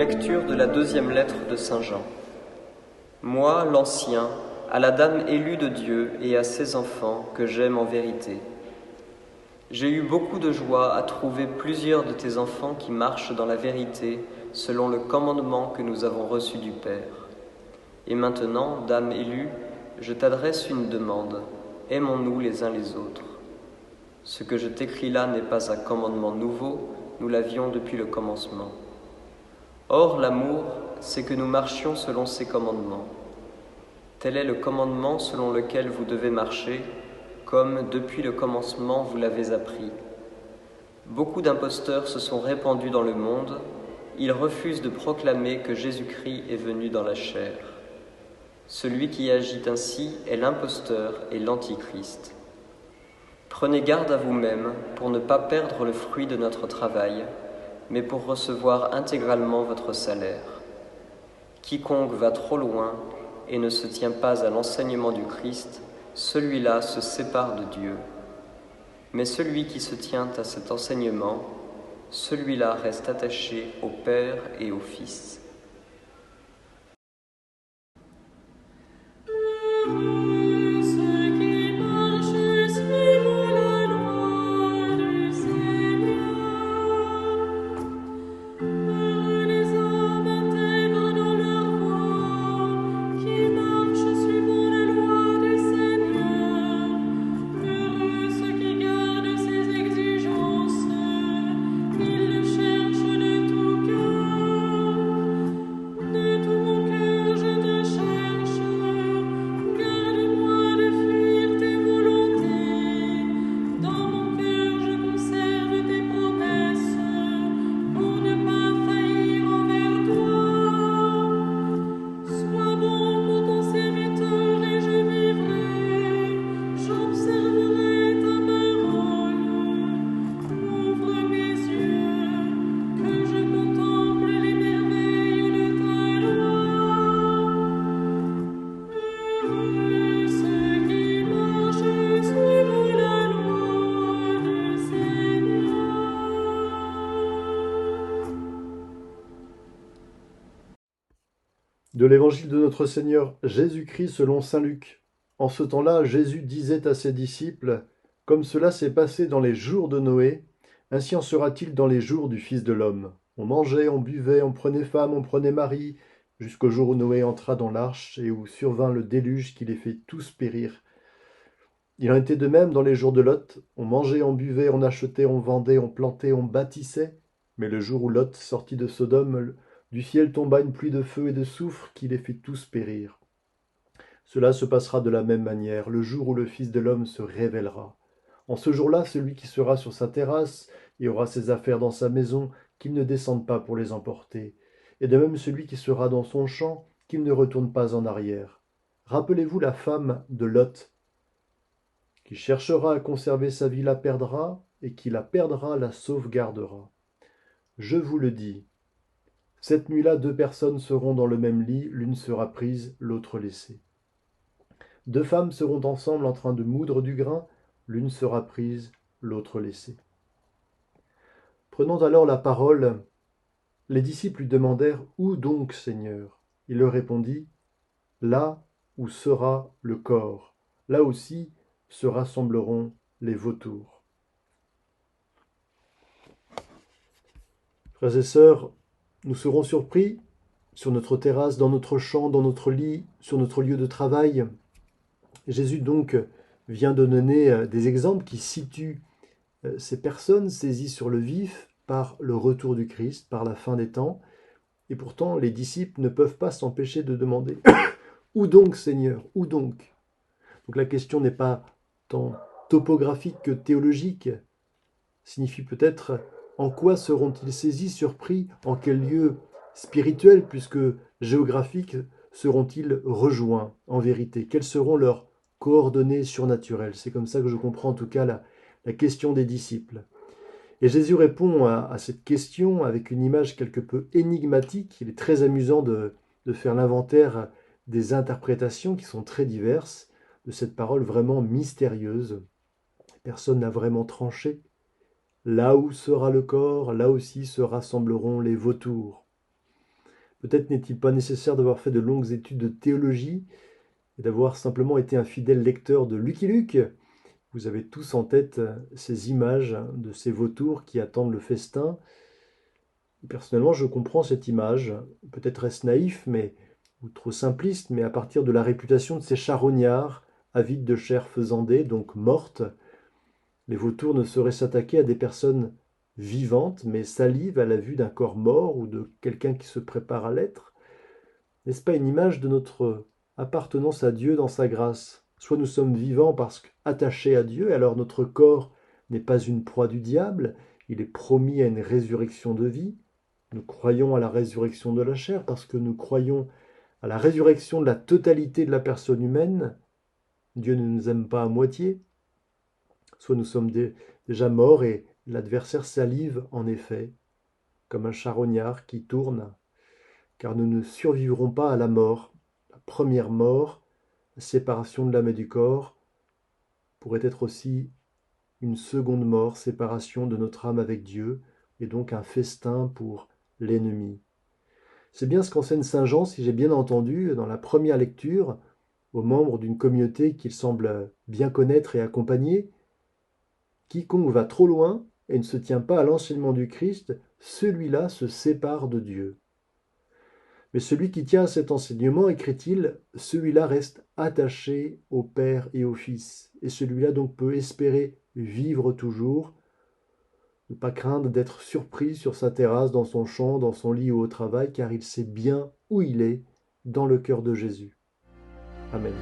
Lecture de la deuxième lettre de Saint Jean. Moi, l'Ancien, à la Dame élue de Dieu et à ses enfants que j'aime en vérité. J'ai eu beaucoup de joie à trouver plusieurs de tes enfants qui marchent dans la vérité selon le commandement que nous avons reçu du Père. Et maintenant, Dame élue, je t'adresse une demande. Aimons-nous les uns les autres. Ce que je t'écris là n'est pas un commandement nouveau, nous l'avions depuis le commencement. Or, l'amour, c'est que nous marchions selon ses commandements. Tel est le commandement selon lequel vous devez marcher, comme depuis le commencement vous l'avez appris. Beaucoup d'imposteurs se sont répandus dans le monde, ils refusent de proclamer que Jésus-Christ est venu dans la chair. Celui qui agit ainsi est l'imposteur et l'antichrist. Prenez garde à vous-même pour ne pas perdre le fruit de notre travail, mais pour recevoir intégralement votre salaire. Quiconque va trop loin et ne se tient pas à l'enseignement du Christ, celui-là se sépare de Dieu. Mais celui qui se tient à cet enseignement, celui-là reste attaché au Père et au Fils. De l'évangile de notre Seigneur Jésus-Christ selon saint Luc. En ce temps-là, Jésus disait à ses disciples, « Comme cela s'est passé dans les jours de Noé, ainsi en sera-t-il dans les jours du Fils de l'homme. On mangeait, on buvait, on prenait femme, on prenait mari, jusqu'au jour où Noé entra dans l'arche et où survint le déluge qui les fit tous périr. Il en était de même dans les jours de Lot. On mangeait, on buvait, on achetait, on vendait, on plantait, on bâtissait. Mais le jour où Lot sortit de Sodome, du ciel tomba une pluie de feu et de soufre qui les fit tous périr. Cela se passera de la même manière, le jour où le Fils de l'homme se révélera. En ce jour-là, celui qui sera sur sa terrasse et aura ses affaires dans sa maison, qu'il ne descende pas pour les emporter. Et de même celui qui sera dans son champ, qu'il ne retourne pas en arrière. Rappelez-vous la femme de Lot. Qui cherchera à conserver sa vie la perdra, et qui la perdra la sauvegardera. Je vous le dis, cette nuit-là, 2 personnes seront dans le même lit, l'une sera prise, l'autre laissée. 2 femmes seront ensemble en train de moudre du grain, l'une sera prise, l'autre laissée. Prenant alors la parole, les disciples lui demandèrent « Où donc, Seigneur ?» Il leur répondit « Là où sera le corps, là aussi se rassembleront les vautours. » Frères et sœurs, nous serons surpris sur notre terrasse, dans notre champ, dans notre lit, sur notre lieu de travail. Jésus donc vient de donner des exemples qui situent ces personnes saisies sur le vif par le retour du Christ, par la fin des temps. Et pourtant, les disciples ne peuvent pas s'empêcher de demander « Où donc, Seigneur? Où donc ?» Donc la question n'est pas tant topographique que théologique. Signifie peut-être en quoi seront-ils saisis, surpris, en quel lieu spirituel, puisque géographique, seront-ils rejoints en vérité? Quelles seront leurs coordonnées surnaturelles? C'est comme ça que je comprends en tout cas la question des disciples. Et Jésus répond à cette question avec une image quelque peu énigmatique. Il est très amusant de faire l'inventaire des interprétations qui sont très diverses de cette parole vraiment mystérieuse. Personne n'a vraiment tranché. Là où sera le corps, là aussi se rassembleront les vautours. Peut-être n'est-il pas nécessaire d'avoir fait de longues études de théologie et d'avoir simplement été un fidèle lecteur de Lucky Luke. Vous avez tous en tête ces images de ces vautours qui attendent le festin. Personnellement, je comprends cette image. Peut-être est-ce naïf, ou trop simpliste, mais à partir de la réputation de ces charognards, avides de chair faisandée, donc morte, les vautours ne sauraient s'attaquer à des personnes vivantes, mais salivent à la vue d'un corps mort ou de quelqu'un qui se prépare à l'être. N'est-ce pas une image de notre appartenance à Dieu dans sa grâce? Soit nous sommes vivants parce qu'attachés à Dieu, et alors notre corps n'est pas une proie du diable, il est promis à une résurrection de vie. Nous croyons à la résurrection de la chair parce que nous croyons à la résurrection de la totalité de la personne humaine. Dieu ne nous aime pas à moitié. Soit nous sommes déjà morts et l'adversaire salive en effet, comme un charognard qui tourne, car nous ne survivrons pas à la mort. La première mort, la séparation de l'âme et du corps, pourrait être aussi une seconde mort, séparation de notre âme avec Dieu, et donc un festin pour l'ennemi. C'est bien ce qu'enseigne saint Jean, si j'ai bien entendu, dans la première lecture, aux membres d'une communauté qu'il semble bien connaître et accompagner. Quiconque va trop loin et ne se tient pas à l'enseignement du Christ, celui-là se sépare de Dieu. Mais celui qui tient à cet enseignement, écrit-il, celui-là reste attaché au Père et au Fils, et celui-là donc peut espérer vivre toujours, ne pas craindre d'être surpris sur sa terrasse, dans son champ, dans son lit ou au travail, car il sait bien où il est, dans le cœur de Jésus. Amen.